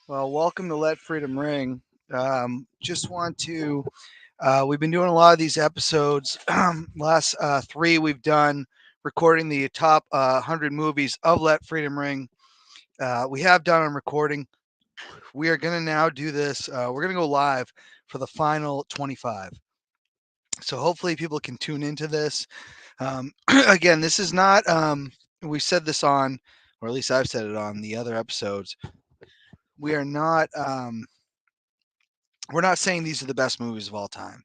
Well, welcome to Let Freedom Ring. Just want to, we've been doing a lot of these episodes. Last three we've done recording the top 100 movies of Let Freedom Ring. We have done on recording. We are going to now do this. We're going to go live for the final 25. So hopefully people can tune into this. Again, this is not, we said this on, or at least I've said it on the other episodes. We are not. We're not saying these are the best movies of all time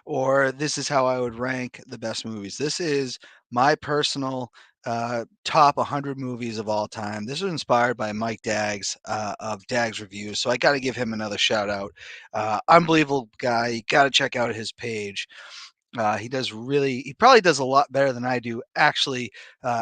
or this is how I would rank the best movies. This is my personal top 100 movies of all time. This was inspired by Mike Daggs of Daggs Reviews. So I got to give him another shout out. Unbelievable guy. You got to check out his page. He probably does a lot better than I do actually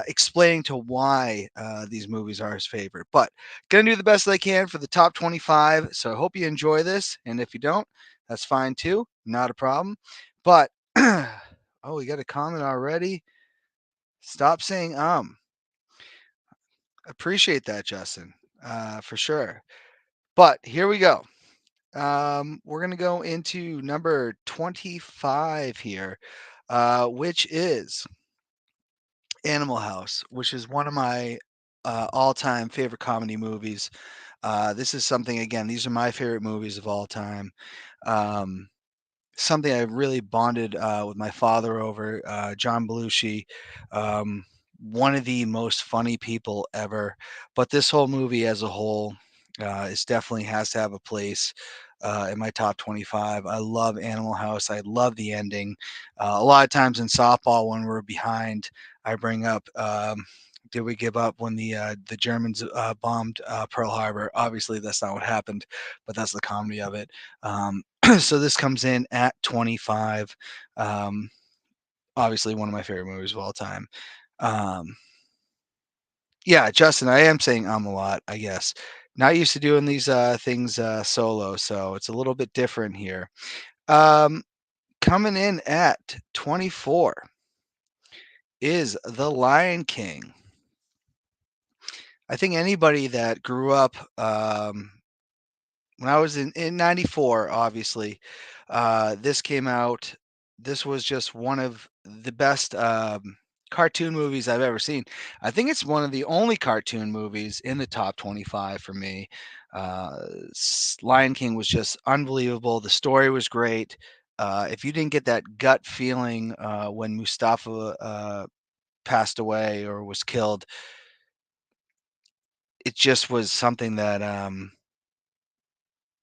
explaining to why these movies are his favorite. But going to do the best that I can for the top 25. So I hope you enjoy this. And if you don't, that's fine too. Not a problem. But, oh, we got a comment already. Stop saying. Appreciate that, Justin, for sure. But here we go. We're going to go into number 25 here, which is Animal House, which is one of my all-time favorite comedy movies. This is something, again, these are my favorite movies of all time. Um, Something I really bonded with my father over, John Belushi, one of the most funny people ever. But this whole movie as a whole is definitely has to have a place in my top 25. I love Animal House. I love the ending. A lot of times in softball, when we're behind, I bring up. Did we give up when the Germans bombed Pearl Harbor? Obviously, that's not what happened, but that's the comedy of it. So this comes in at 25. Um, Obviously, one of my favorite movies of all time. Um, yeah, Justin, I am saying a lot, I guess. Not used to doing these things solo, so it's a little bit different here. Um, Coming in at 24 is The Lion King. I think anybody that grew up when I was in 94, obviously, this came out. This was just one of the best cartoon movies I've ever seen. I think it's one of the only cartoon movies in the top 25 for me. Lion King was just unbelievable. The story was great. If you didn't get that gut feeling when Mustafa passed away or was killed, it just was something that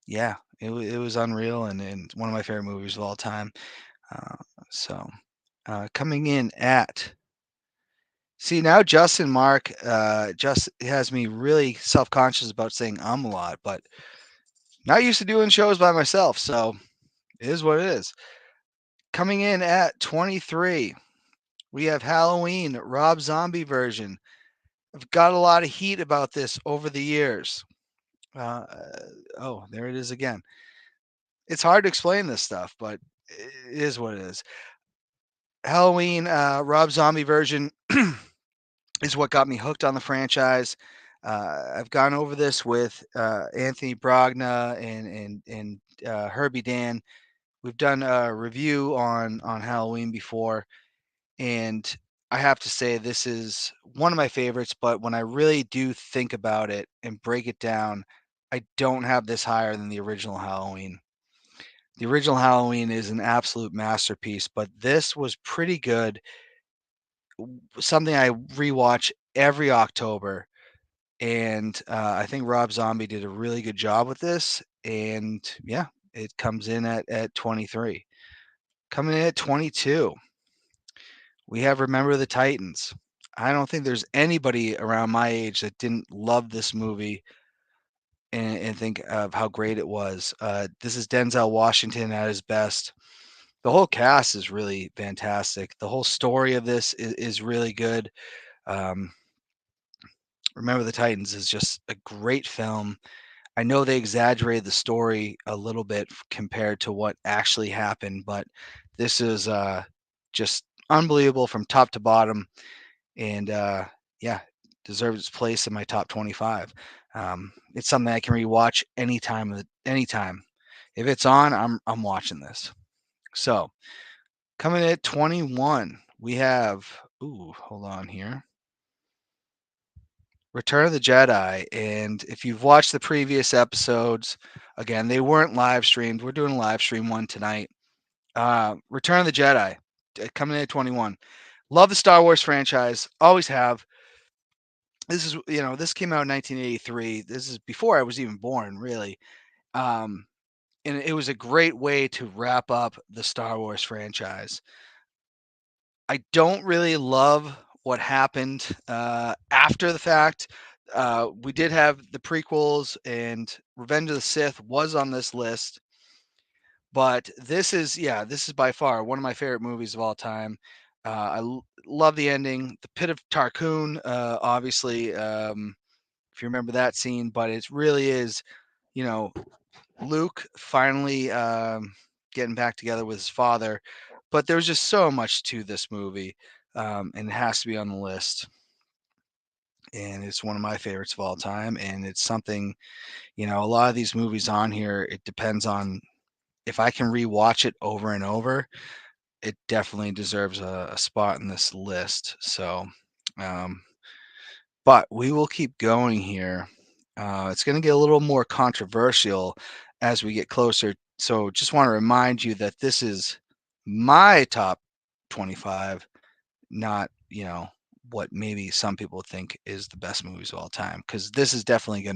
yeah, it was unreal and one of my favorite movies of all time. Uh, so coming in at see now Justin Mark just has me really self conscious about saying a lot, but not used to doing shows by myself, so it is what it is. Coming in at 23, we have Halloween Rob Zombie version. I've got a lot of heat about this over the years. Uh, oh, there it is again. It's hard to explain this stuff, but it is what it is. Halloween Rob Zombie version is what got me hooked on the franchise. I've gone over this with Anthony Bragna and Herbie Dan. We've done a review on Halloween before, and I have to say this is one of my favorites. But when I really do think about it and break it down, I don't have this higher than the original Halloween. The original Halloween is an absolute masterpiece, but this was pretty good. Something I rewatch every October, and I think Rob Zombie did a really good job with this. And yeah, it comes in at 23. Coming in at 22, we have Remember the Titans. I don't think there's anybody around my age that didn't love this movie and think of how great it was. This is Denzel Washington at his best. The whole cast is really fantastic. The whole story of this is really good. Um, Remember the Titans is just a great film. I know they exaggerated the story a little bit compared to what actually happened, but this is just unbelievable from top to bottom, and yeah, deserves its place in my top 25. It's something I can rewatch anytime. If it's on, I'm watching this. So coming in at 21, we have hold on here. Return of the Jedi. And if you've watched the previous episodes, again, they weren't live streamed. We're doing a live stream one tonight. Return of the Jedi, coming in at 21. Love the Star Wars franchise. Always have. This came out in 1983. This is before I was even born, really. Um, and it was a great way to wrap up the Star Wars franchise. I don't really love what happened after the fact. We did have the prequels, and Revenge of the Sith was on this list, but this is by far one of my favorite movies of all time. Love the ending, the Pit of Tarkoon, obviously, if you remember that scene, but it really is, you know, Luke finally getting back together with his father. But there's just so much to this movie, and it has to be on the list. And it's one of my favorites of all time. And it's something, a lot of these movies on here, it depends on if I can rewatch it over and over, it definitely deserves a spot in this list. So, um, but we will keep going here. It's going to get a little more controversial as we get closer. So just want to remind you that this is my top 25, not, what maybe some people think is the best movies of all time. Because this is definitely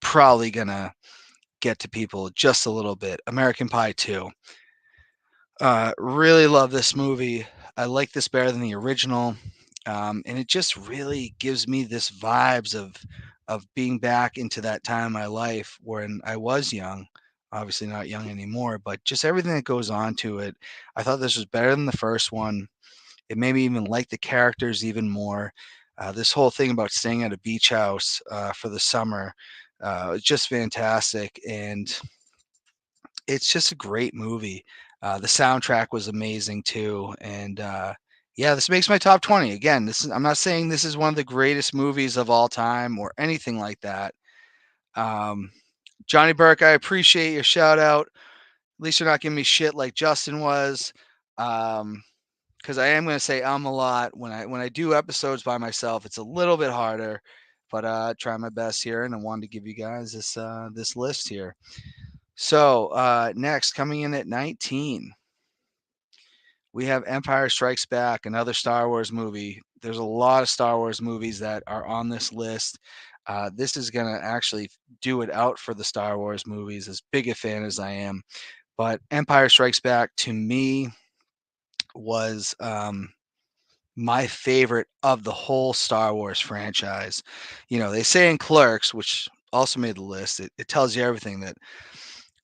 probably gonna get to people just a little bit. American Pie 2. Really love this movie. I like this better than the original, and it just really gives me this vibes of being back into that time in my life when I was young. Obviously not young anymore, but just everything that goes on to it. I thought this was better than the first one. It made me even like the characters even more. This whole thing about staying at a beach house for the summer, it's just fantastic, and it's just a great movie. The soundtrack was amazing too, and yeah, this makes my top 20. Again, I'm not saying this is one of the greatest movies of all time or anything like that. Um, Johnny Burke, I appreciate your shout out. At least you're not giving me shit like Justin was. Because I am going to say a lot when I do episodes by myself. It's a little bit harder, but try my best here, and I wanted to give you guys this list here. So next, coming in at 19, we have Empire Strikes Back, another Star Wars movie. There's a lot of Star Wars movies that are on this list. This is going to actually do it out for the Star Wars movies, as big a fan as I am. But Empire Strikes Back, to me, was my favorite of the whole Star Wars franchise. They say in Clerks, which also made the list, it tells you everything, that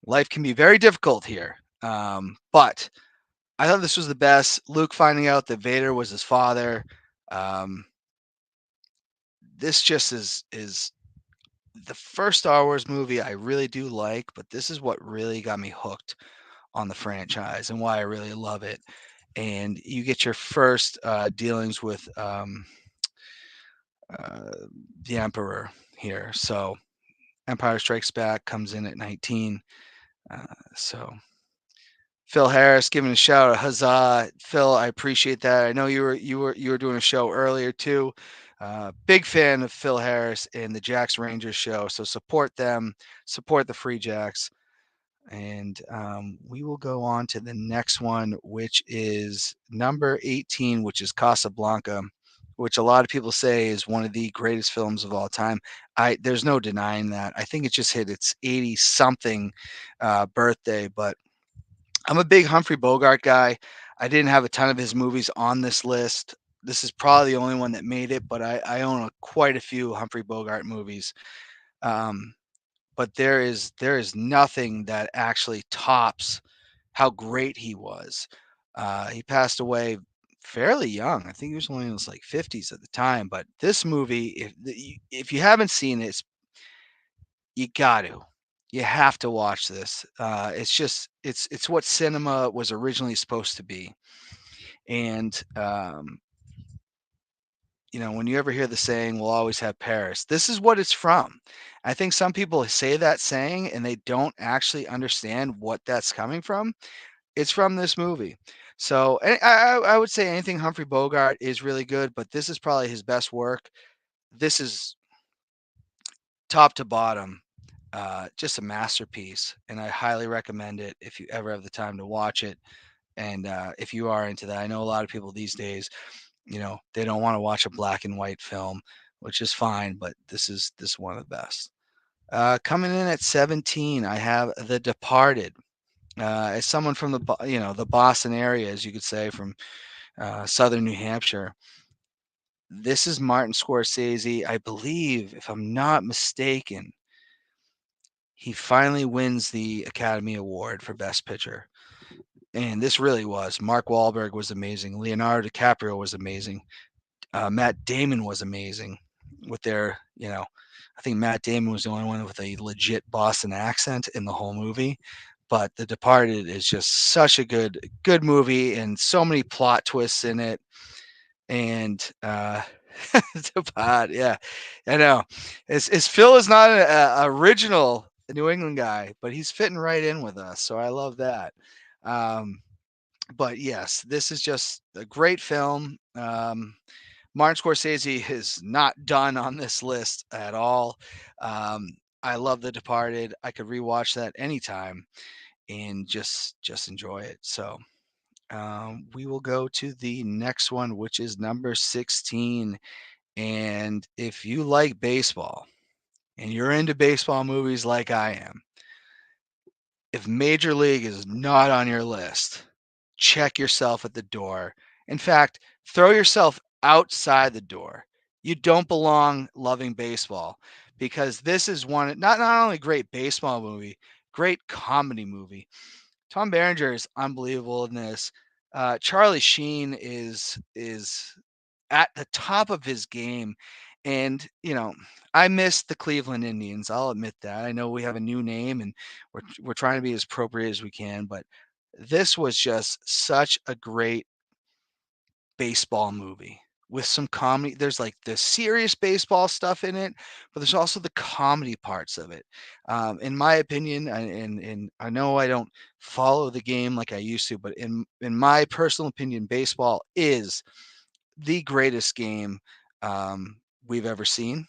life can be very difficult here. But I thought this was the best. Luke finding out that Vader was his father. Um, this just is the first Star Wars movie I really do like, but this is what really got me hooked on the franchise and why I really love it. And you get your first dealings with uh, the Emperor here. So Empire Strikes Back comes in at 19. So Phil Harris giving a shout out, huzzah, Phil! I appreciate that. I know you were doing a show earlier too. Big fan of Phil Harris and the Jacks Rangers show. So support them, support the Free Jacks, and we will go on to the next one, which is number 18, which is Casablanca, which a lot of people say is one of the greatest films of all time. There's no denying that. I think it just hit its 80 something birthday, but I'm a big Humphrey Bogart guy. I didn't have a ton of his movies on this list. This is probably the only one that made it, but I own quite a few Humphrey Bogart movies. Um, but there is nothing that actually tops how great he was. He passed away fairly young. I think he was only in his like 50s at the time. But this movie, if you haven't seen it, you got to. You have to watch this. It's just it's what cinema was originally supposed to be. And when you ever hear the saying, "We'll always have Paris," this is what it's from. I think some people say that saying and they don't actually understand what that's coming from. It's from this movie. So I would say anything Humphrey Bogart is really good, but this is probably his best work. This is top to bottom, just a masterpiece, and I highly recommend it if you ever have the time to watch it. And if you are into that, I know a lot of people these days, they don't want to watch a black and white film, which is fine, but this is one of the best. Coming in at 17, I have The Departed. As someone from the Boston area, as you could say, from southern New Hampshire, this is Martin Scorsese. I believe, if I'm not mistaken, he finally wins the Academy Award for Best Picture. And this really was. Mark Wahlberg was amazing. Leonardo DiCaprio was amazing. Matt Damon was amazing with I think Matt Damon was the only one with a legit Boston accent in the whole movie. But The Departed is just such a good movie and so many plot twists in it. And Departed, yeah, I know. It's Phil is not an original New England guy, but he's fitting right in with us. So I love that. Um, but yes, this is just a great film. Martin Scorsese is not done on this list at all. Um, I love The Departed. I could rewatch that anytime and just enjoy it. So we will go to the next one, which is number 16. And if you like baseball and you're into baseball movies like I am, if Major League is not on your list, check yourself at the door. In fact, throw yourself outside the door. You don't belong loving baseball, because this is one not only great baseball movie, great comedy movie. Tom Berenger is unbelievable in this. Charlie Sheen is at the top of his game, and I miss the Cleveland Indians. I'll admit that. I know we have a new name, and we're trying to be as appropriate as we can, but this was just such a great baseball movie with some comedy. There's like the serious baseball stuff in it, but there's also the comedy parts of it. In my opinion, and I know I don't follow the game like I used to, but in my personal opinion, baseball is the greatest game we've ever seen.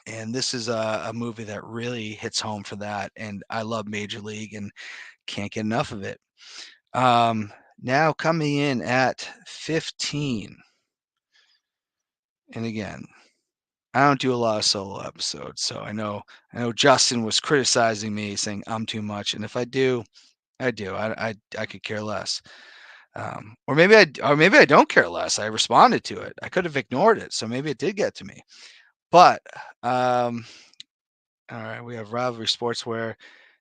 And this is a movie that really hits home for that. And I love Major League and can't get enough of it. Now coming in at 15. And again, I don't do a lot of solo episodes, so I know Justin was criticizing me, saying I'm too much, and if I do, I do. I could care less. Or maybe I don't care less. I responded to it. I could have ignored it, so maybe it did get to me. But all right, we have Rivalry Sportswear.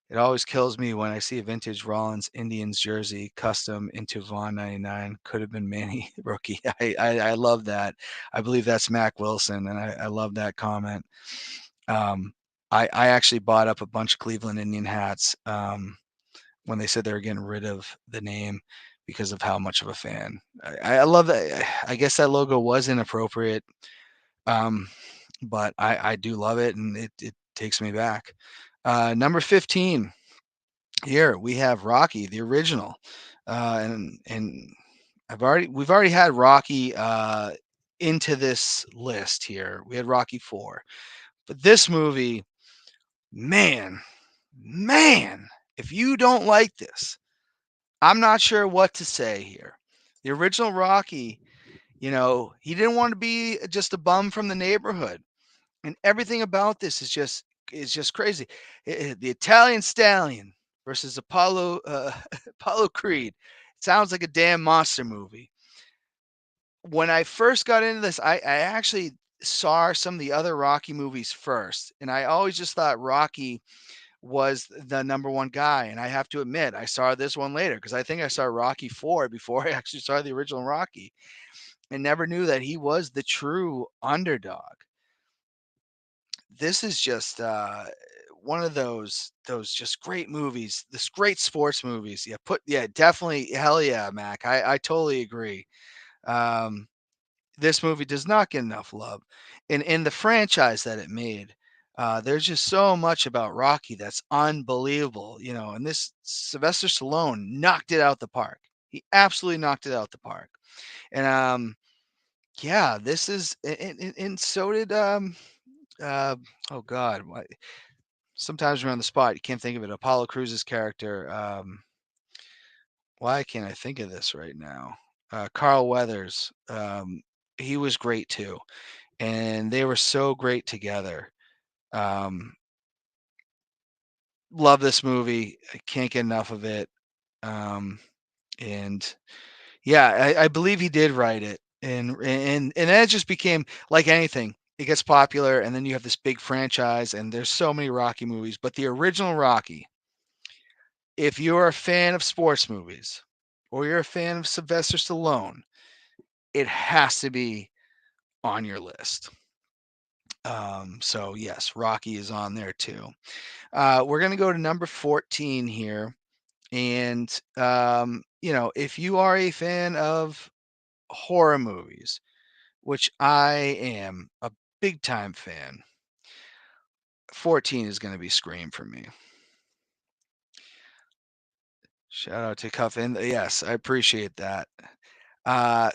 It always kills me when I see a vintage Rollins Indians jersey custom into Vaughn 99. Could have been Manny rookie. I love that. I believe that's Mac Wilson, and I love that comment. I actually bought up a bunch of Cleveland Indian hats when they said they were getting rid of the name because of how much of a fan. I love that. I guess that logo was inappropriate. Um, but I do love it, and it takes me back. Number 15 here we have Rocky, the original, and we've already had Rocky into this list here. We had Rocky 4, but this movie, man, man, if you don't like this, I'm not sure what to say here. The original Rocky, he didn't want to be just a bum from the neighborhood, and everything about this is just crazy. The Italian Stallion versus Apollo Apollo Creed. It sounds like a damn monster movie. When I first got into this, I actually saw some of the other Rocky movies first, and I always just thought Rocky was the number one guy. And I have to admit, I saw this one later because I think I saw Rocky 4 before I actually saw the original Rocky, and never knew that he was the true underdog. This is just one of those just great movies, this great sports movies. Yeah, definitely, hell yeah, Mac. I totally agree. Um, this movie does not get enough love, and in the franchise that it made. There's just so much about Rocky that's unbelievable, and this Sylvester Stallone knocked it out the park. He absolutely knocked it out the park, and yeah, this is, and so did uh, oh God, sometimes we're on the spot. You can't think of it. Apollo Cruz's character. Why can't I think of this right now? Carl Weathers. He was great too, and they were so great together. Um, love this movie. I can't get enough of it. Um, and yeah, I believe he did write it, and then it just became like anything. It gets popular, and then you have this big franchise, and there's so many Rocky movies. But the original Rocky, if you're a fan of sports movies or you're a fan of Sylvester Stallone, it has to be on your list. So yes, Rocky is on there too. We're gonna go to number 14 here, and if you are a fan of horror movies, which I am a big time fan, 14 is going to be Scream for me. Shout out to Cuffin. Yes, I appreciate that.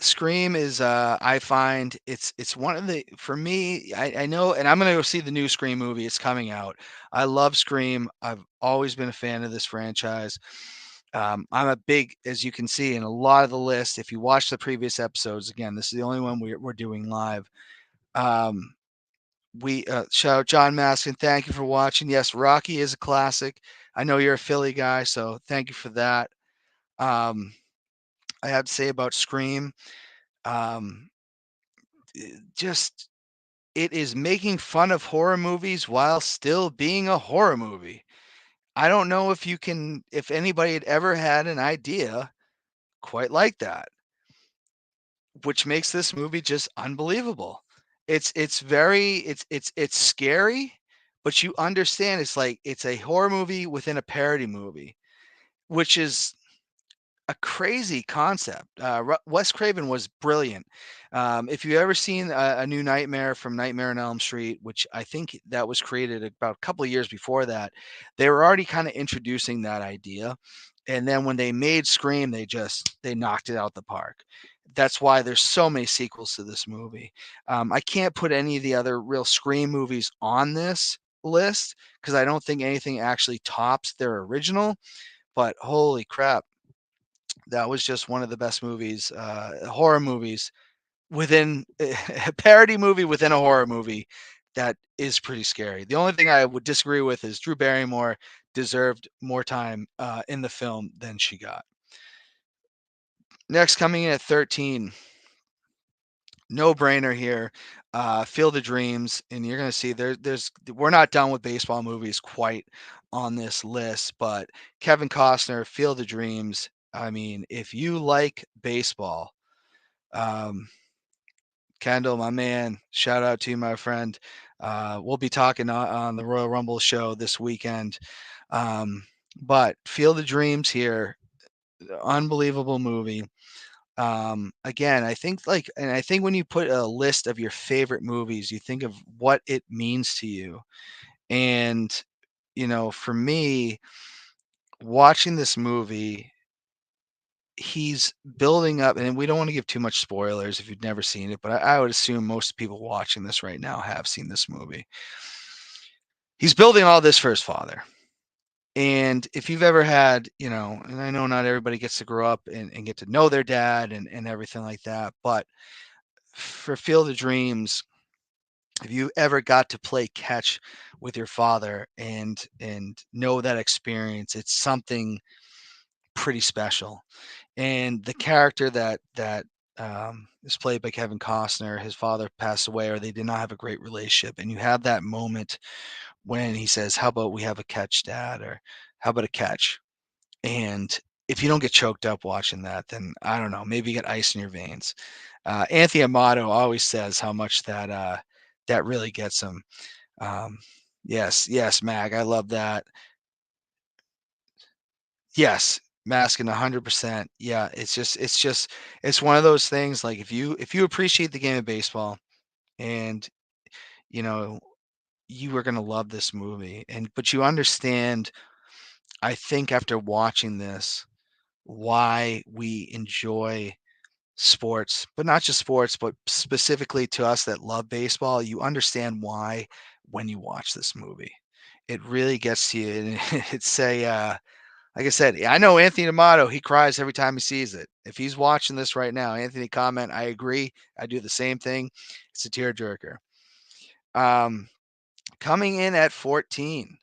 Scream is I find it's one of the, for me, I know, and I'm gonna go see the new Scream movie. It's coming out. I love Scream. I've always been a fan of this franchise. I'm a big, as you can see in a lot of the list, if you watch the previous episodes, again, this is the only one we're doing live. Um, we shout out John Maskin. Thank you for watching. Yes, Rocky is a classic. I know you're a Philly guy, so thank you for that. Um, I have to say about Scream, um, just it is making fun of horror movies while still being a horror movie. I don't know if anybody had ever had an idea quite like that, which makes this movie just unbelievable. It's scary, but you understand it's like it's a horror movie within a parody movie, which is a crazy concept. Wes Craven was brilliant. If you've ever seen a New Nightmare from Nightmare on Elm Street, which I think that was created about a couple of years before that, they were already kind of introducing that idea. And then when they made Scream, they knocked it out the park. That's why there's so many sequels to this movie. I can't put any of the other real Scream movies on this list because I don't think anything actually tops their original. But holy crap, that was just one of the best movies, horror movies within a parody movie within a horror movie that is pretty scary. The only thing I would disagree with is Drew Barrymore deserved more time in the film than she got. Next, coming in at 13, no brainer here. Field of Dreams, and you're gonna see there's we're not done with baseball movies quite on this list, but Kevin Costner, Field of Dreams. I mean, if you like baseball, um, Kendall, my man, shout out to you, my friend. We'll be talking on the Royal Rumble show this weekend. Um, but Field of Dreams here, unbelievable movie. Again, I think like, and I think when you put a list of your favorite movies, you think of what it means to you. And, for me, watching this movie, he's building up, and we don't want to give too much spoilers if you've never seen it, but I would assume most people watching this right now have seen this movie. He's building all this for his father. And if you've ever had, and I know not everybody gets to grow up and get to know their dad and everything like that, but for Field of Dreams, if you ever got to play catch with your father and know that experience, it's something pretty special. And the character that is played by Kevin Costner, his father passed away, or they did not have a great relationship, and you have that moment when he says, "How about we have a catch, Dad?" or "How about a catch?" And if you don't get choked up watching that, then I don't know, maybe you get ice in your veins. Anthony Amato always says how much that really gets him. Um, yes, yes, Mag, I love that. Yes, masking 100%. Yeah, it's one of those things. Like if you appreciate the game of baseball, and you know you are gonna love this movie, but you understand, I think after watching this, why we enjoy sports, but not just sports, but specifically to us that love baseball. You understand why when you watch this movie. It really gets to you, and it's like I said, I know Anthony D'Amato, he cries every time he sees it. If he's watching this right now, Anthony, comment, I agree. I do the same thing. It's a tearjerker. Um, Coming in at 14,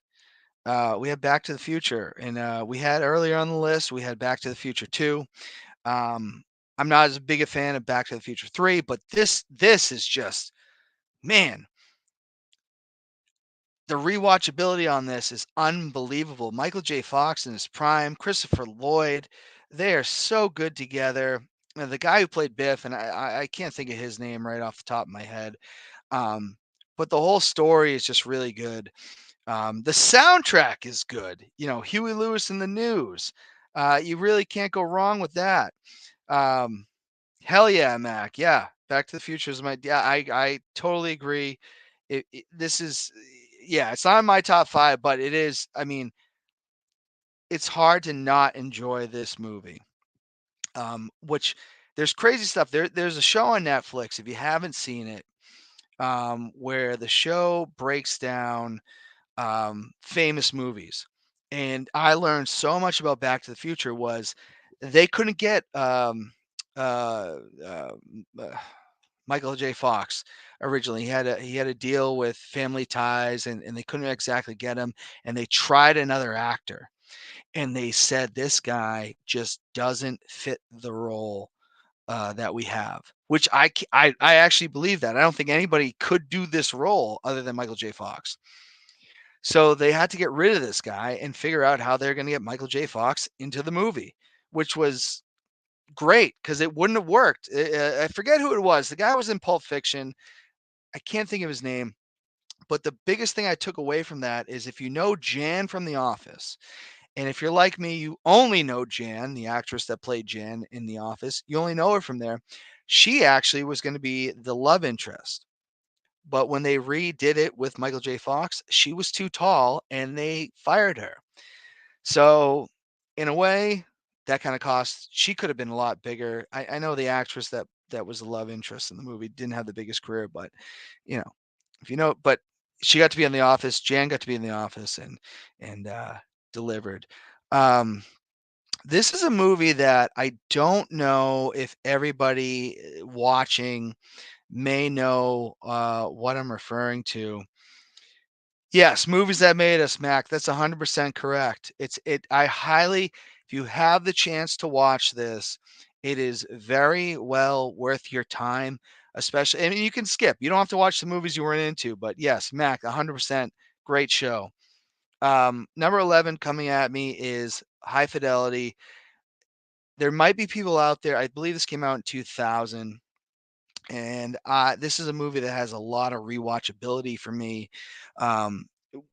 we have Back to the Future, and we had earlier on the list, we had Back to the Future 2. Um, I'm not as big a fan of Back to the Future 3, but this is just, man, the rewatchability on this is unbelievable. Michael J. Fox in his prime, Christopher Lloyd, they are so good together. The guy who played Biff, and I can't think of his name right off the top of my head, um, but the whole story is just really good. The soundtrack is good. Huey Lewis and the News. You really can't go wrong with that. Um, Hell yeah, Mac. Yeah, Back to the Future is yeah. I totally agree. This is, yeah. It's not in my top five, but it is. I mean, it's hard to not enjoy this movie. Which there's crazy stuff. There's a show on Netflix if you haven't seen it, where the show breaks down famous movies, and I learned so much about Back to the Future. Was they couldn't get uh, uh, uh, Michael J. Fox originally. He had a deal with Family Ties, and they couldn't exactly get him, and they tried another actor, and they said this guy just doesn't fit the role that we have. Which I actually believe that. I don't think anybody could do this role other than Michael J. Fox. So they had to get rid of this guy and figure out how they're going to get Michael J. Fox into the movie, which was great because it wouldn't have worked. I forget who it was. The guy was in Pulp Fiction. I can't think of his name. But the biggest thing I took away from that is if you know Jan from The Office, and if you're like me, you only know Jan, the actress that played Jan in The Office, you only know her from there. She actually was going to be the love interest. But when they redid it with Michael J. Fox, she was too tall and they fired her. So, in a way, that kind of cost. She could have been a lot bigger. I know the actress that was the love interest in the movie didn't have the biggest career, but you know, if you know, but she got to be in The Office. Jan got to be in The Office and delivered. Um, this is a movie that I don't know if everybody watching may know what I'm referring to. Yes, movies that made us, Mac. That's 100% correct. I highly, if you have the chance to watch this, it is very well worth your time. Especially, I mean, you can skip. You don't have to watch the movies you weren't into. But yes, Mac, 100% great show. Number 11 coming at me is High Fidelity. There might be people out there. I believe this came out in 2000. And this is a movie that has a lot of rewatchability for me. Um,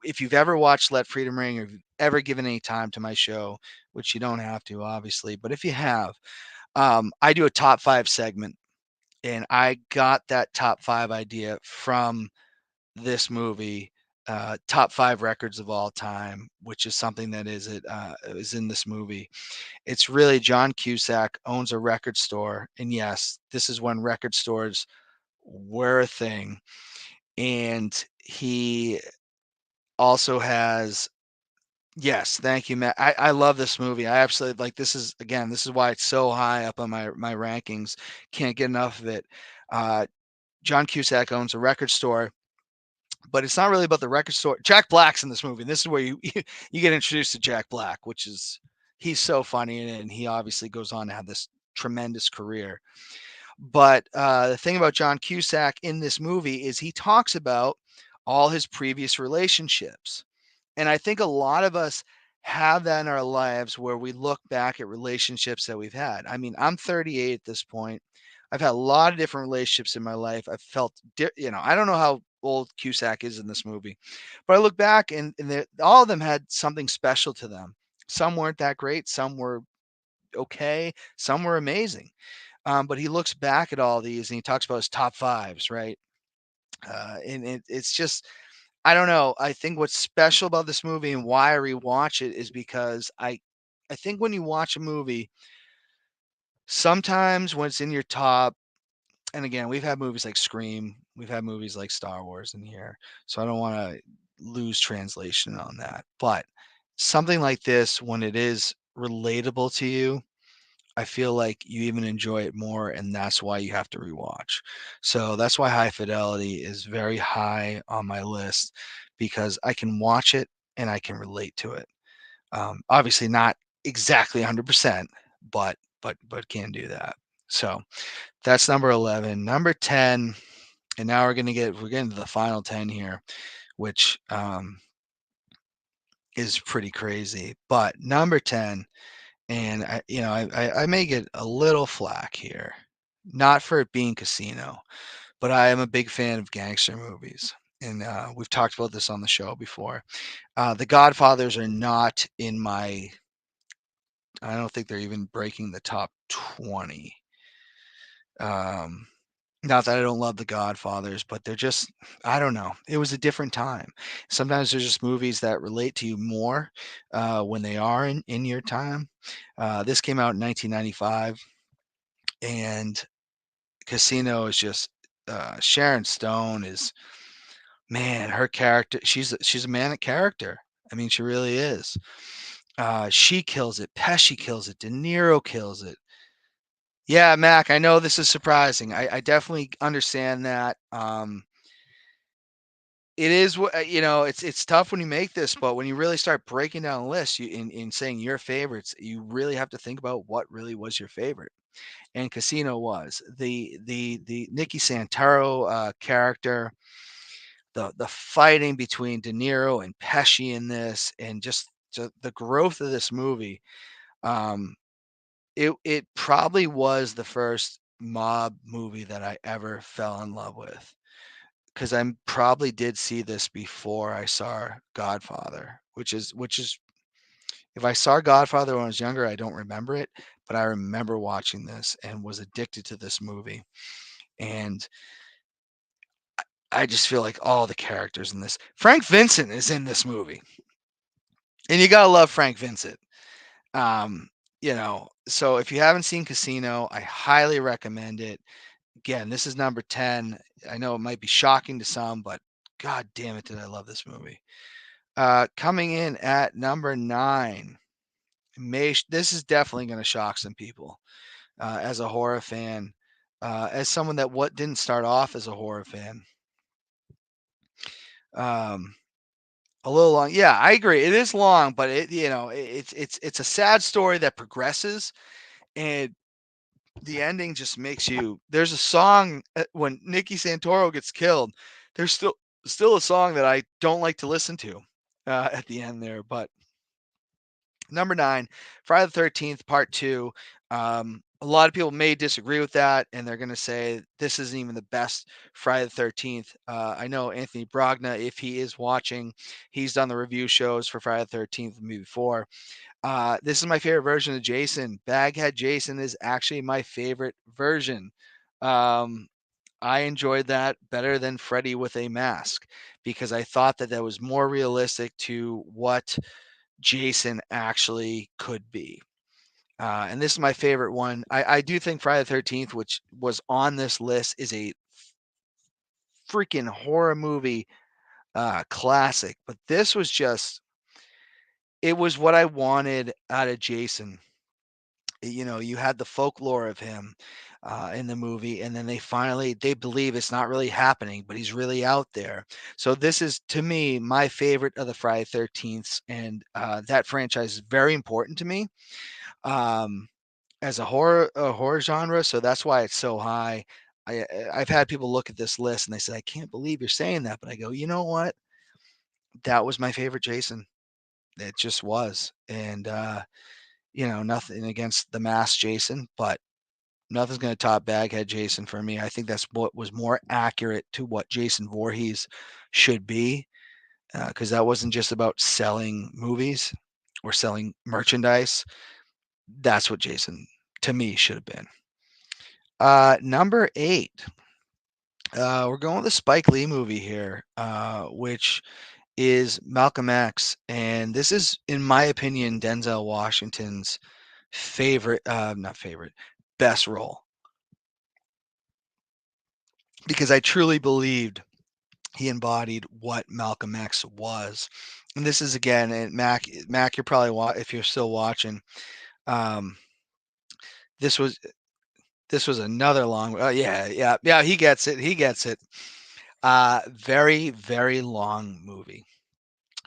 if you've ever watched Let Freedom Ring, or if you've ever given any time to my show, which you don't have to, obviously, but if you have, I do a top 5 segment, and I got that top 5 idea from this movie, top 5 records of all time, which is something that is in this movie. It's really John Cusack owns a record store, and yes, this is when record stores were a thing, and he also has yes, thank you, Matt. I love this movie. I absolutely like this is again, this is why it's so high up on my rankings. Can't get enough of it. Uh, John Cusack owns a record store, but it's not really about the record store. Jack Black's in this movie. And this is where you get introduced to Jack Black, which is he's so funny in it, and he obviously goes on to have this tremendous career. But the thing about John Cusack in this movie is he talks about all his previous relationships. And I think a lot of us have that in our lives where we look back at relationships that we've had. I mean, I'm 38 at this point. I've had a lot of different relationships in my life. I've felt, I don't know how old Cusack is in this movie, but I look back and all of them had something special to them. Some weren't that great. Some were okay. Some were amazing. But he looks back at all these and he talks about his top fives, right? It's just, I don't know. I think what's special about this movie and why I rewatch it is because I think when you watch a movie, sometimes when it's in your top, and again, we've had movies like Scream, we've had movies like Star Wars in here, so I don't want to lose translation on that. But something like this, when it is relatable to you, I feel like you even enjoy it more, and that's why you have to rewatch. So that's why High Fidelity is very high on my list because I can watch it and I can relate to it. Obviously, not exactly 100%, but can do that. So that's number 11. Number 10, and now we're getting to the final 10 here, which is pretty crazy. But number 10, and I may get a little flack here, not for it being Casino, but I am a big fan of gangster movies, and we've talked about this on the show before. The Godfathers are not in my. I don't think they're even breaking the top 20. Um, Not that I don't love The Godfathers, but they're just, I don't know. It was a different time. Sometimes there's just movies that relate to you more when they are in your time. This came out in 1995, and Casino is just, Sharon Stone is, man, her character, she's a manic character. I mean, she really is. She kills it. Pesci kills it. De Niro kills it. Yeah, Mac, I know this is surprising. I definitely understand that. It is it's tough when you make this, but when you really start breaking down lists, in saying your favorites, you really have to think about what really was your favorite. And Casino was the Nicky Santoro character, the fighting between De Niro and Pesci in this, and just the growth of this movie. Um, it probably was the first mob movie that I ever fell in love with because I probably did see this before I saw Godfather, which is if I saw Godfather when I was younger, I don't remember it, but I remember watching this and was addicted to this movie. And I just feel like all the characters in this. Frank Vincent is in this movie, and you gotta love Frank Vincent. Um, so if you haven't seen Casino, I highly recommend it. Again, this is number 10. I know it might be shocking to some, but god damn it, did I love this movie. Coming in at number 9, this is definitely going to shock some people. As a horror fan, as someone that what didn't start off as a horror fan. Um, a little long. Yeah, I agree. It is long, but it's a sad story that progresses, and the ending just makes you. There's a song when Nicky Santoro gets killed. There's still a song that I don't like to listen to at the end there. But number 9, Friday the 13th Part 2. A lot of people may disagree with that, and they're going to say this isn't even the best Friday the 13th. I know Anthony Brogna, if he is watching, he's done the review shows for Friday the 13th movie before. This is my favorite version of Jason. Baghead Jason is actually my favorite version. Um, I enjoyed that better than Freddy with a mask because I thought that that was more realistic to what Jason actually could be. And this is my favorite one. I do think Friday the 13th, which was on this list, is a freaking horror movie classic. But this was just, it was what I wanted out of Jason. You know, you had the folklore of him in the movie, and then they believe it's not really happening, but he's really out there. So this is, to me, my favorite of the Friday 13ths, and that franchise is very important to me. Um, as a horror genre, so that's why it's so high. I've had people look at this list and they say, "I can't believe you're saying that," but I go, "You know what? That was my favorite Jason. It just was." And nothing against the mask Jason, but nothing's going to top Baghead Jason for me. I think that's what was more accurate to what Jason Voorhees should be, because that wasn't just about selling movies or selling merchandise. That's what Jason, to me, should have been. Number 8. We're going with a Spike Lee movie here, which is Malcolm X, and this is, in my opinion, Denzel Washington's favorite, not favorite, best role, because I truly believed he embodied what Malcolm X was. And this is, again, and Mac, you're probably if you're still watching, um, this was another long. Yeah. He gets it. He gets it. Very, very long movie,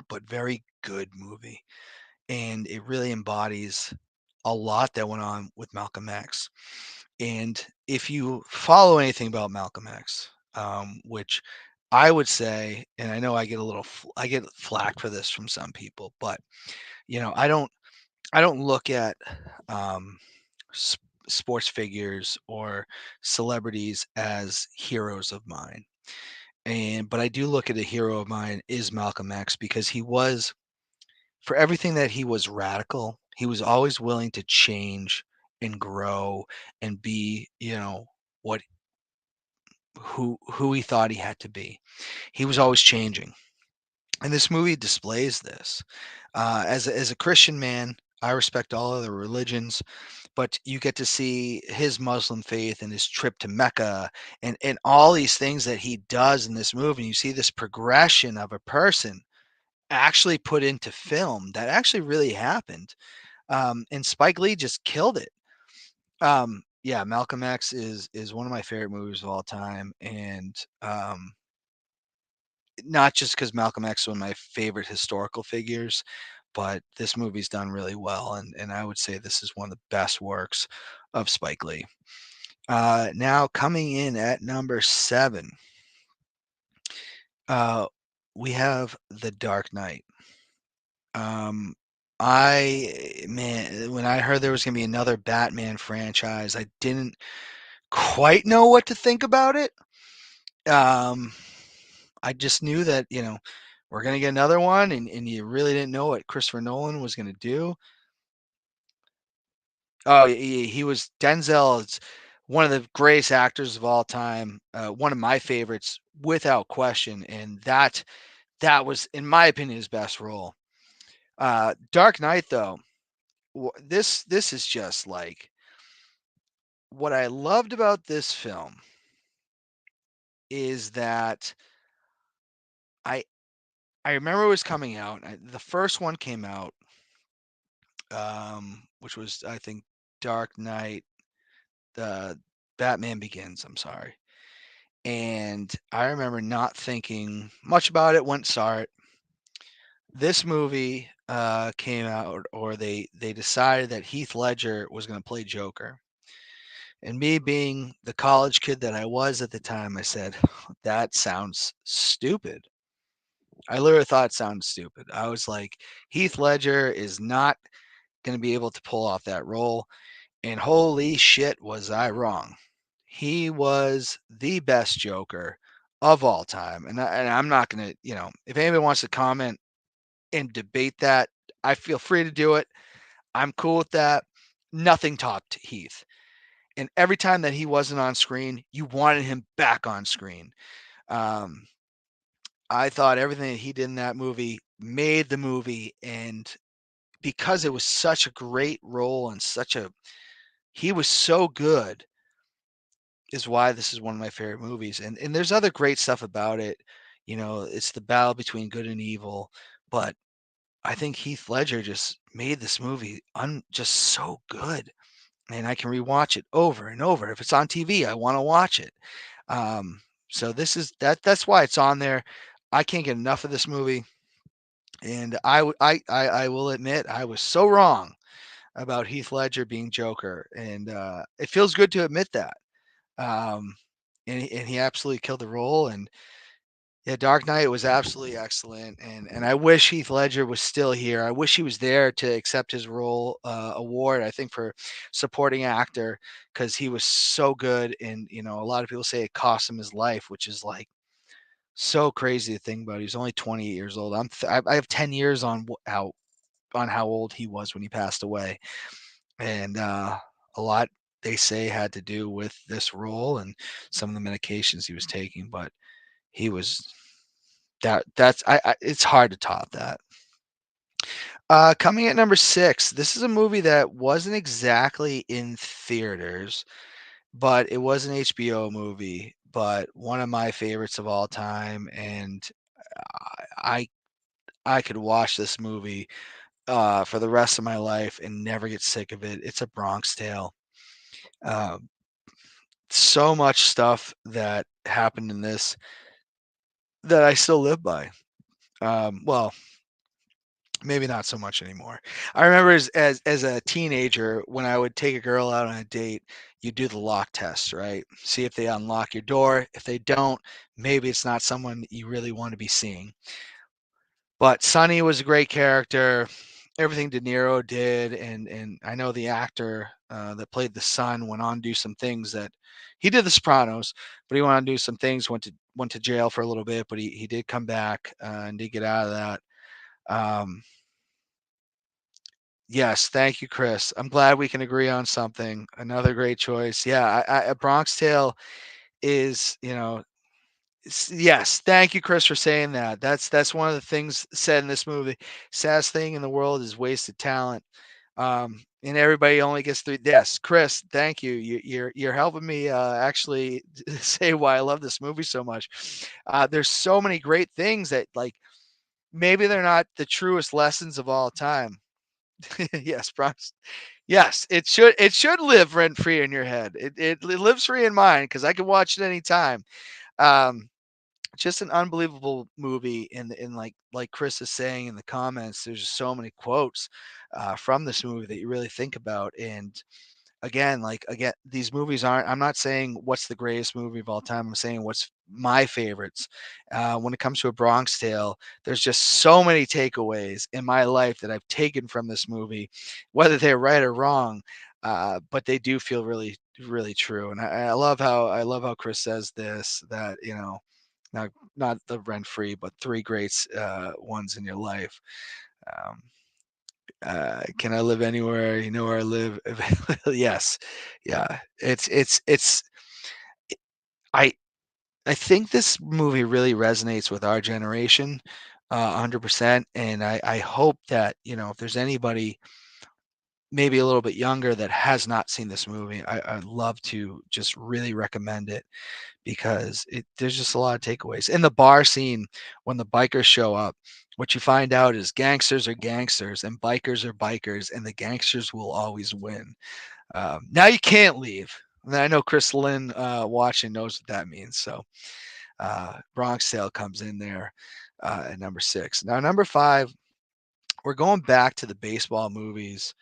but very good movie. And it really embodies a lot that went on with Malcolm X. And if you follow anything about Malcolm X, which I would say, and I know I get flack for this from some people, but I don't look at um, sports figures or celebrities as heroes of mine. But I do look at a hero of mine is Malcolm X, because he was, for everything that he was, radical. He was always willing to change and grow and be, what who he thought he had to be. He was always changing. And this movie displays this. As a Christian man, I respect all other religions, but you get to see his Muslim faith and his trip to Mecca, and all these things that he does in this movie. You see this progression of a person actually put into film that actually really happened. And Spike Lee just killed it. Yeah, Malcolm X is one of my favorite movies of all time, and not just because Malcolm X is one of my favorite historical figures, but this movie's done really well, and I would say this is one of the best works of Spike Lee. Now coming in at number 7, uh, we have The Dark Knight. Um, when I heard there was gonna be another Batman franchise, I didn't quite know what to think about it. Um, I just knew that, we're gonna get another one, and you really didn't know what Christopher Nolan was gonna do. Oh, he was Denzel. Is one of the greatest actors of all time. One of my favorites, without question, and that was, in my opinion, his best role. Dark Knight, though, this is just like, what I loved about this film is that I I remember it was coming out. The first one came out, which was, I think, Dark Knight, the Batman Begins. I'm sorry. And I remember not thinking much about it. Went saw it. This movie came out, or they decided that Heath Ledger was going to play Joker. And me being the college kid that I was at the time, I said, that sounds stupid. I literally thought it sounded stupid. I was like, Heath Ledger is not going to be able to pull off that role. And holy shit, was I wrong. He was the best Joker of all time. And I'm not going to, if anybody wants to comment and debate that, I feel free to do it. I'm cool with that. Nothing topped Heath. And every time that he wasn't on screen, you wanted him back on screen. Um, I thought everything that he did in that movie made the movie. And because it was such a great role and he was so good, is why this is one of my favorite movies. And there's other great stuff about it. It's the battle between good and evil, but I think Heath Ledger just made this movie just so good. And I can rewatch it over and over. If it's on TV, I want to watch it. Um, so that's why it's on there. I can't get enough of this movie. And I will admit I was so wrong about Heath Ledger being Joker, and it feels good to admit that. Um, and he absolutely killed the role. And yeah, Dark Knight was absolutely excellent. And I wish Heath Ledger was still here. I wish he was there to accept his role award. I think for supporting actor, because he was so good. And a lot of people say it cost him his life, which is like so crazy to think about. He's only 28 years old. I have 10 years on how old he was when he passed away, and a lot they say had to do with this role and some of the medications he was taking. But he was that's it's hard to top that. Coming at number 6, this is a movie that wasn't exactly in theaters, but it was an HBO movie, but one of my favorites of all time. And I I could watch this movie for the rest of my life and never get sick of it. It's A Bronx Tale. Um, so much stuff that happened in this that I still live by. Well, maybe not so much anymore. I remember as a teenager, when I would take a girl out on a date, you do the lock test, right? See if they unlock your door. If they don't, maybe it's not someone you really want to be seeing. But Sonny was a great character. Everything De Niro did, and I know the actor that played the son went on to do some things that he did The Sopranos, but he went on to do some things. Went to jail for a little bit, but he did come back and did get out of that. Um, yes, thank you, Chris. I'm glad we can agree on something. Another great choice. Yeah, A Bronx Tale is, yes, thank you, Chris, for saying that. That's one of the things said in this movie. Saddest thing in the world is wasted talent. And everybody only gets through. Yes, Chris, thank you. You're helping me actually say why I love this movie so much. There's so many great things that, like, maybe they're not the truest lessons of all time. Yes, Bronx. Yes, it should live rent free in your head. It lives free in mine because I can watch it anytime. Um, just an unbelievable movie. In like Chris is saying in the comments, there's just so many quotes from this movie that you really think about. And again, these movies aren't, I'm not saying what's the greatest movie of all time. I'm saying what's my favorites. When it comes to A Bronx Tale, there's just so many takeaways in my life that I've taken from this movie, whether they're right or wrong. But they do feel really, really true. And I love how Chris says this, that not the rent free, but three greats ones in your life. Um, can I live anywhere? You know where I live. Yes, yeah. It's. I I think this movie really resonates with our generation, 100%. And I hope that if there's anybody maybe a little bit younger that has not seen this movie, I'd love to just really recommend it, because there's just a lot of takeaways. In the bar scene, when the bikers show up, what you find out is gangsters are gangsters and bikers are bikers, and the gangsters will always win. Now you can't leave. And I know Chris Lynn watching knows what that means. So Bronx Tale comes in there at number 6. Now, number 5, we're going back to the baseball movies,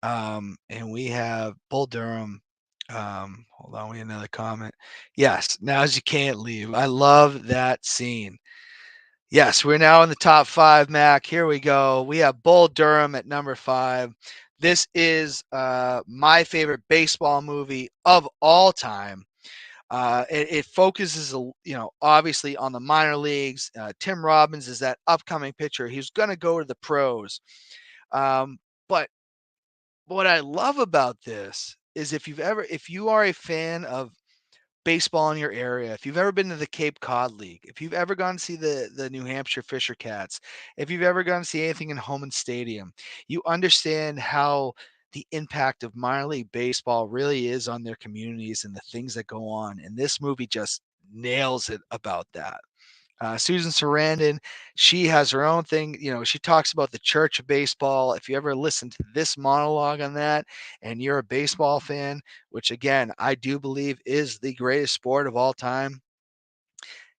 and we have Bull Durham. Hold on, we have another comment. Yes, Now's You Can't Leave. I love that scene. Yes, we're now in the top 5, Mac. Here we go. We have Bull Durham at number 5. This is my favorite baseball movie of all time. It focuses, obviously on the minor leagues. Tim Robbins is that upcoming pitcher. He's going to go to the pros. But what I love about this is if you are a fan of baseball in your area, if you've ever been to the Cape Cod League, if you've ever gone to see the New Hampshire Fisher Cats, if you've ever gone to see anything in Homan Stadium, you understand how the impact of minor league baseball really is on their communities and the things that go on. And this movie just nails it about that. Susan Sarandon, she has her own thing. She talks about the Church of Baseball. If you ever listen to this monologue on that, and you're a baseball fan, which again I do believe is the greatest sport of all time,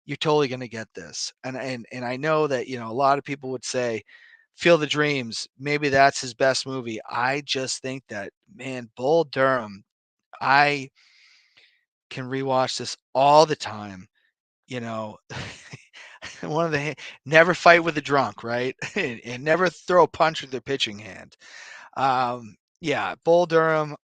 you're totally going to get this. And I know that a lot of people would say, Field of Dreams, maybe that's his best movie. I just think that, man, Bull Durham, I can rewatch this all the time. you know one of the never fight with a drunk, right? And never throw a punch with their pitching hand. Yeah, Bull Durham,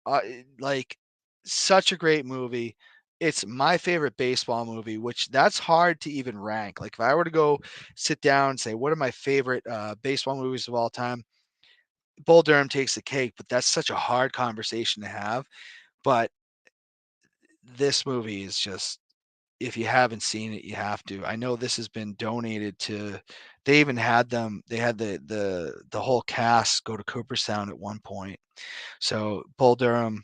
like, such a great movie. It's my favorite baseball movie, which that's hard to even rank. Like, if I were to go sit down and say what are my favorite baseball movies of all time, Bull Durham takes the cake. But that's such a hard conversation to have. But this movie is just, if you haven't seen it, you have to. I know this has been donated to. They even had them. They had the whole cast go to Cooperstown at one point. So Bull Durham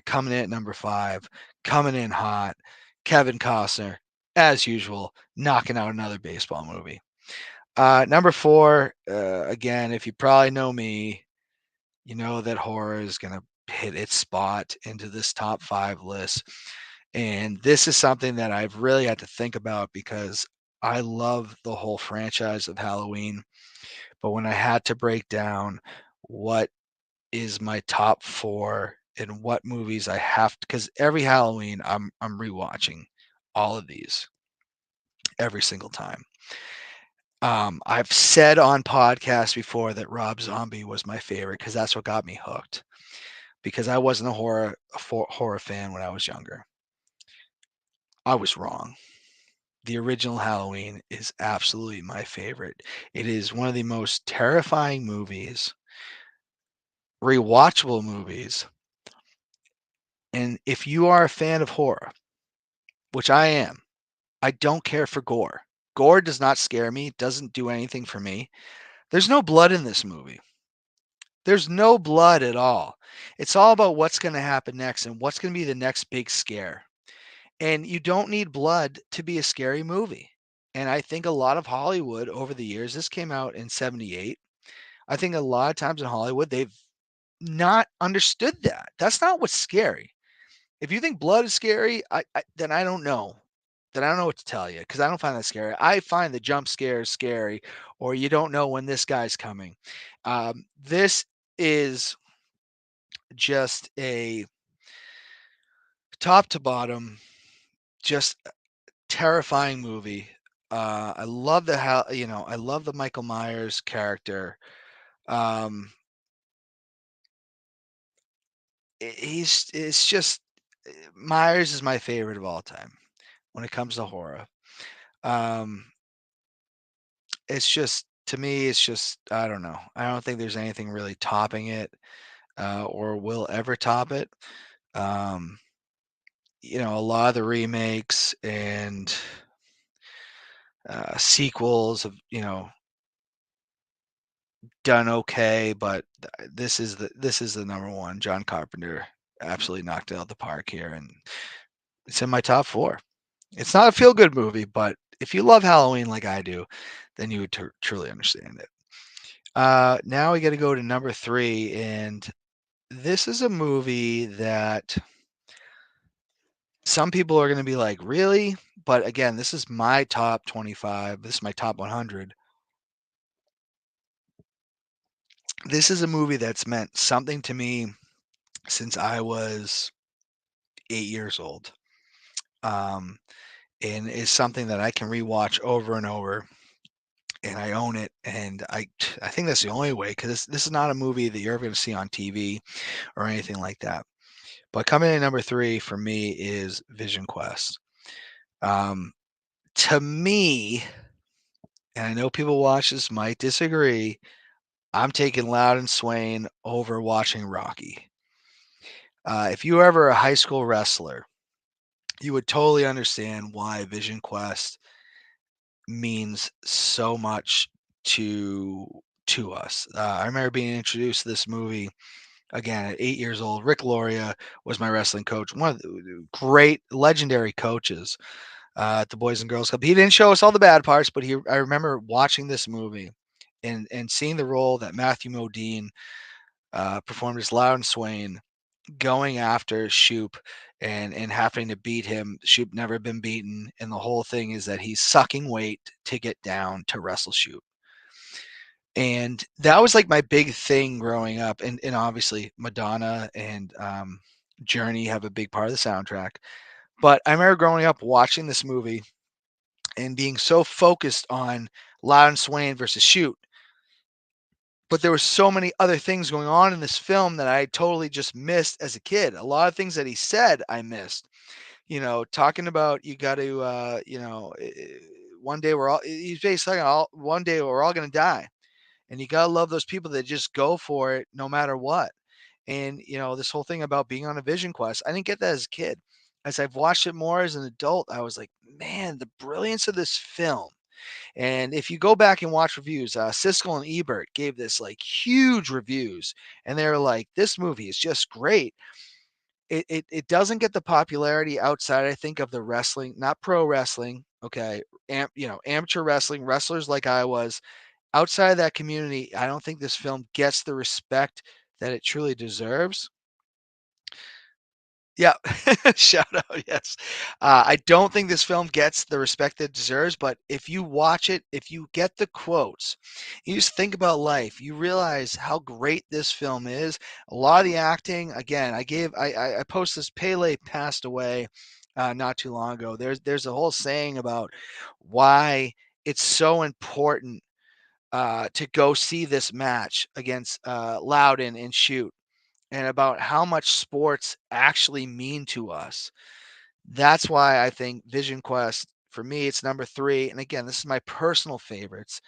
coming in at number 5, coming in hot. Kevin Costner, as usual, knocking out another baseball movie. Number 4, again, if you probably know me, you know that horror is gonna hit its spot into this top 5 list. And this is something that I've really had to think about because I love the whole franchise of Halloween. But when I had to break down what is my top 4 and what movies I have to, because every Halloween I'm rewatching all of these every single time. I've said on podcasts before that Rob Zombie was my favorite because that's what got me hooked. Because I wasn't a horror fan when I was younger. I was wrong. The original Halloween is absolutely my favorite. It is one of the most terrifying movies, rewatchable movies. And if you are a fan of horror, which I am, I don't care for gore. Gore does not scare me, doesn't do anything for me. There's no blood in this movie. There's no blood at all. It's all about what's going to happen next and what's going to be the next big scare. And you don't need blood to be a scary movie. And I think a lot of Hollywood over the years, this came out in 78. I think a lot of times in Hollywood, they've not understood that. That's not what's scary. If you think blood is scary, then I don't know. Then I don't know what to tell you because I don't find that scary. I find the jump scares scary, or you don't know when this guy's coming. This is just a top to bottom, just terrifying movie. I love I love the Michael Myers character. Um, it's just Myers is my favorite of all time when it comes to horror. Um, it's just, to me, it's just, I don't know. I don't think there's anything really topping it, or will ever top it. Um, a lot of the remakes and sequels have, done okay, but this is the number one. John Carpenter absolutely knocked it out the park here, and it's in my top 4. It's not a feel good movie, but if you love Halloween like I do, then you would truly understand it. Now we got to go to number 3, and this is a movie that some people are going to be like, really? But again, this is my top 25. This is my top 100. This is a movie that's meant something to me since I was 8 years old. Um, and is something that I can rewatch over and over. and I own it. And I think that's the only way, because this is not a movie that you're ever going to see on TV or anything like that. But coming in number three for me is Vision Quest. Um, to me, and I know people watch this might disagree, I'm taking Loud and Swain over watching Rocky. If you were ever a high school wrestler, you would totally understand why Vision Quest means so much to us. I remember being introduced to this movie again at 8 years old. Rick Loria was my wrestling coach, one of the great, legendary coaches at the Boys and Girls Club. He didn't show us all the bad parts, but I remember watching this movie and seeing the role that Matthew Modine performed as Loud and Swain, going after Shoop and having to beat him. Shoop never been beaten, and the whole thing is that he's sucking weight to get down to wrestle Shoop. And that was like my big thing growing up. And obviously Madonna and Journey have a big part of the soundtrack. But I remember growing up watching this movie and being so focused on Loud and Swain versus Shoot. But there were so many other things going on in this film that I totally just missed as a kid. A lot of things that he said I missed. Talking about you got to, one day we're all. He's basically one day we're all going to die, and you got to love those people that just go for it no matter what. And this whole thing about being on a vision quest, I didn't get that as a kid. As I've watched it more as an adult, I was like, man, the brilliance of this film. And if you go back and watch reviews, Siskel and Ebert gave this like huge reviews, and they're like, this movie is just great. It doesn't get the popularity outside, I think, of the wrestling, not pro wrestling. Okay. Amateur wrestling, wrestlers like I was. Outside of that community, I don't think this film gets the respect that it truly deserves. Yeah, shout out, yes. I don't think this film gets the respect it deserves, but if you watch it, if you get the quotes, you just think about life, you realize how great this film is. A lot of the acting, again, I post this. Pele passed away not too long ago. There's a whole saying about why it's so important to go see this match against Loudon and Shoot, and about how much sports actually mean to us. That's why I think Vision Quest, for me, it's number three. And again, this is my personal favorites.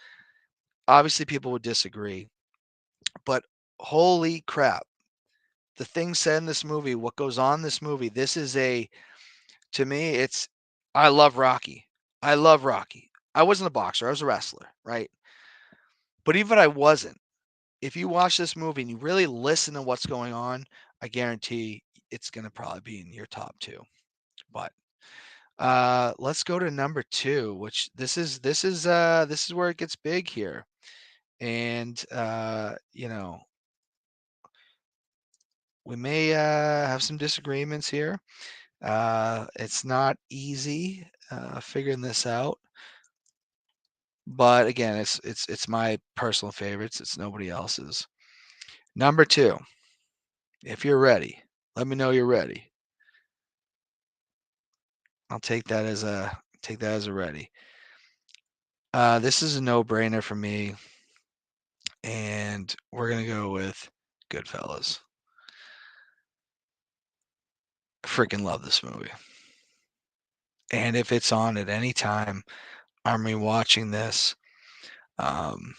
Obviously, people would disagree, but holy crap. The things said in this movie, what goes on in this movie, to me, I love Rocky. I love Rocky. I wasn't a boxer, I was a wrestler, right? But even if I wasn't, if you watch this movie and you really listen to what's going on, I guarantee it's going to probably be in your top two. But let's go to number two, which this is where it gets big here. And we may have some disagreements here. It's not easy figuring this out. But again, it's my personal favorites. It's nobody else's. Number two, if you're ready, let me know you're ready. I'll take that as a ready. This is a no-brainer for me, and we're gonna go with Goodfellas. Freaking love this movie. And if it's on at any time, I'm rewatching this. Um,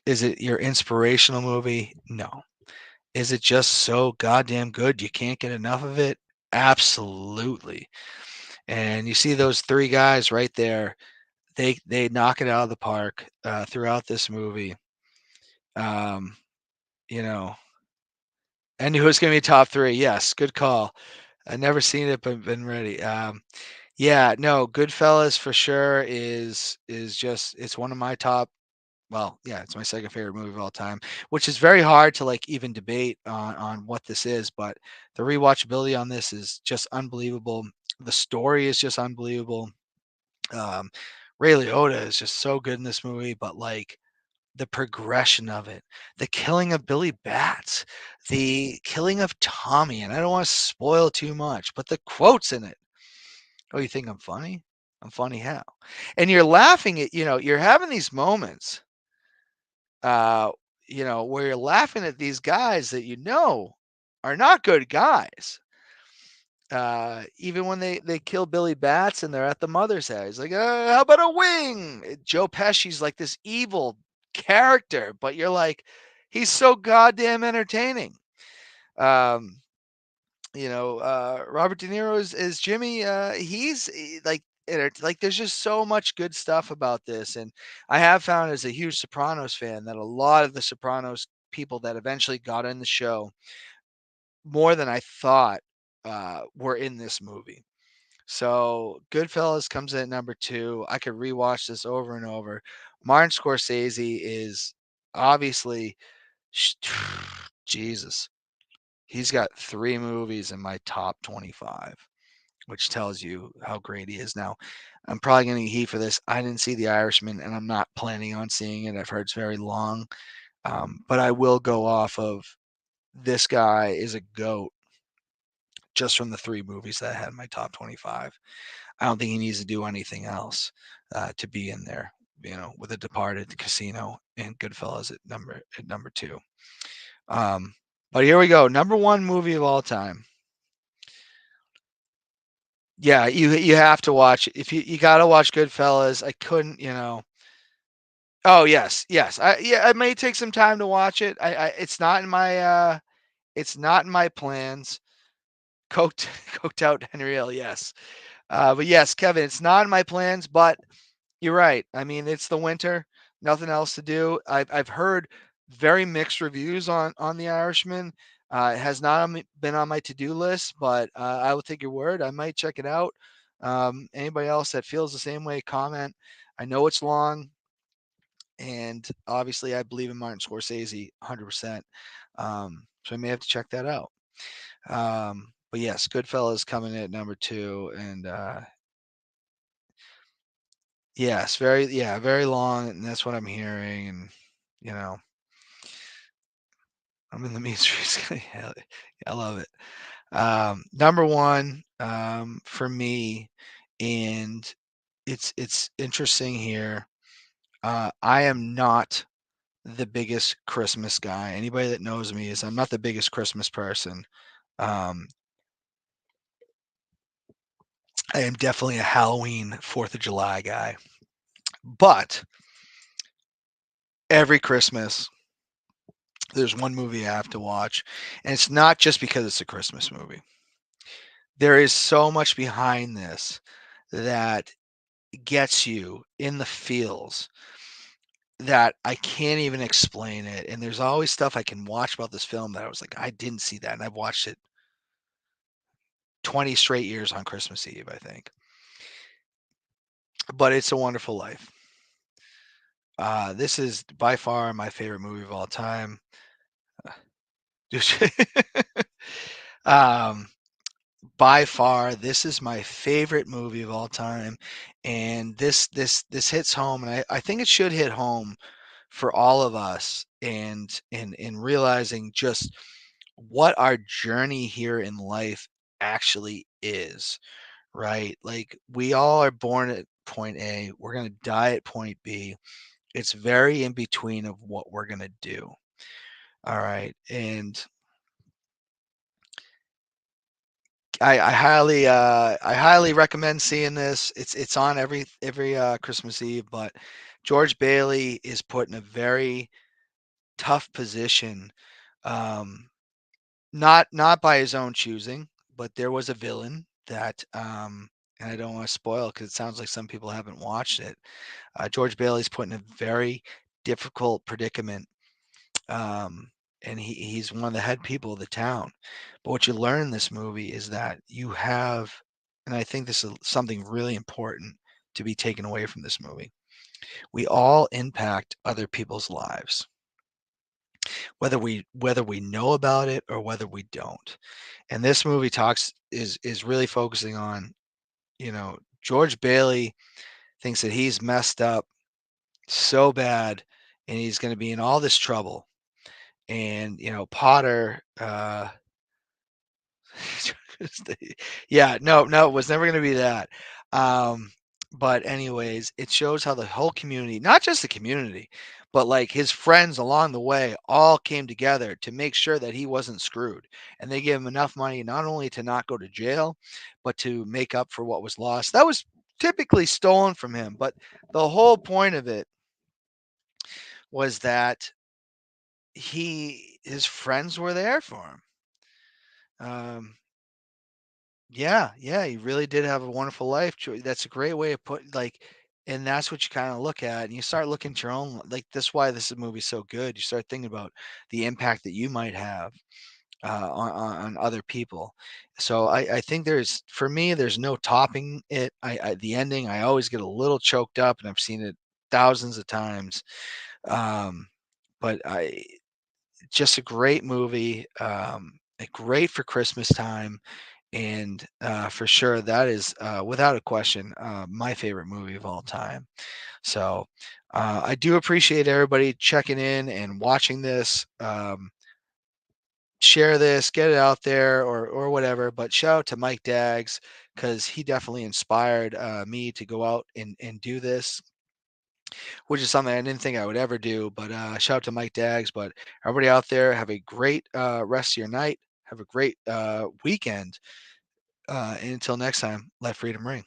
is it your inspirational movie? No. Is it just so goddamn good you can't get enough of it? Absolutely. And you see those three guys right there. They knock it out of the park throughout this movie. Um, you know, I knew it was going to be top three. Yes, good call. I've never seen it, but been ready. Yeah, no, Goodfellas for sure is just, it's one of my top. Well, yeah, it's my second favorite movie of all time, which is very hard to like even debate on what this is. But the rewatchability on this is just unbelievable. The story is just unbelievable. Um, Ray Liotta is just so good in this movie, but like the progression of it, the killing of Billy Bats, the killing of Tommy, and I don't want to spoil too much, but the quotes in it. Oh, you think I'm funny? I'm funny how. And you're laughing at, you're having these moments, uh, where you're laughing at these guys that are not good guys. Even when they kill Billy Bats and they're at the mother's house, he's like, how about a wing? Joe Pesci's like this evil character, but you're like, he's so goddamn entertaining. Um, Robert De Niro is Jimmy. He's like there's just so much good stuff about this, and I have found as a huge Sopranos fan that a lot of the Sopranos people that eventually got in the show more than I thought were in this movie. So Goodfellas comes in at number two. I could rewatch this over and over. Martin Scorsese is obviously Jesus. He's got 3 movies in my top 25, which tells you how great he is. Now, I'm probably going to get heat for this. I didn't see The Irishman, and I'm not planning on seeing it. I've heard it's very long, but I will go off of this guy is a goat just from the 3 movies that I had in my top 25. I don't think he needs to do anything else to be in there. With The Departed, Casino, and Goodfellas at number 2. Um, but here we go. Number 1 movie of all time. Yeah, you have to watch it. If you got to watch Goodfellas. I couldn't. Oh yes, yes. It may take some time to watch it. It's not in my plans. Coked coked out Henry Hill, yes. But yes, Kevin, it's not in my plans, but you're right. I mean, it's the winter, nothing else to do. I've heard very mixed reviews on The Irishman. It has not been on my to-do list, but I will take your word. I might check it out. Anybody else that feels the same way, comment. I know it's long, and obviously I believe in Martin Scorsese 100%. So I may have to check that out. But yes, Goodfellas coming in at number 2, and yes, very long, and that's what I'm hearing, and you know, I'm in the mean streets. Yeah, I love it. Number 1 for me, and it's interesting here. I am not the biggest Christmas guy. Anybody that knows me is I'm not the biggest Christmas person. Um, I am definitely a Halloween, 4th of July guy. But every Christmas, there's one movie I have to watch, and it's not just because it's a Christmas movie. There is so much behind this that gets you in the feels that I can't even explain it. And there's always stuff I can watch about this film that I was like, I didn't see that. And I've watched it 20 straight years on Christmas Eve, I think. But It's a Wonderful Life. This is by far my favorite movie of all time. um, by far, this is my favorite movie of all time, and this hits home, and I think it should hit home for all of us, and in realizing just what our journey here in life actually is, right? Like we all are born at point A, we're gonna die at point B. It's very in between of what we're gonna do. All right, and I highly recommend seeing this. It's on every Christmas Eve, but George Bailey is put in a very tough position. Um, not by his own choosing, but there was a villain that and I don't want to spoil because it sounds like some people haven't watched it. George Bailey's put in a very difficult predicament. Um, and he's one of the head people of the town. But what you learn in this movie is that you have, and I think this is something really important to be taken away from this movie. We all impact other people's lives, whether we know about it or whether we don't. And this movie is really focusing on, George Bailey thinks that he's messed up so bad and he's going to be in all this trouble. And Potter, yeah, no, it was never going to be that. Um, But anyways, it shows how the whole community, not just the community, but like his friends along the way all came together to make sure that he wasn't screwed. And they gave him enough money not only to not go to jail, but to make up for what was lost. That was typically stolen from him, but the whole point of it was that his friends were there for him. Um, Yeah, yeah, he really did have a wonderful life. That's a great way of put like, and that's what you kind of look at, and you start looking at your own. Like that's why this movie's so good. You start thinking about the impact that you might have on other people. So I think for me, there's no topping it. The ending, I always get a little choked up, and I've seen it thousands of times. Um, but just a great movie, great for Christmas time. And for sure, that is without a question my favorite movie of all time. So I do appreciate everybody checking in and watching this. Share this, get it out there, or whatever. But shout out to Mike Daggs because he definitely inspired me to go out and do this, which is something I didn't think I would ever do. But shout out to Mike Daggs. But everybody out there, have a great rest of your night. Have a great weekend. And until next time, let freedom ring.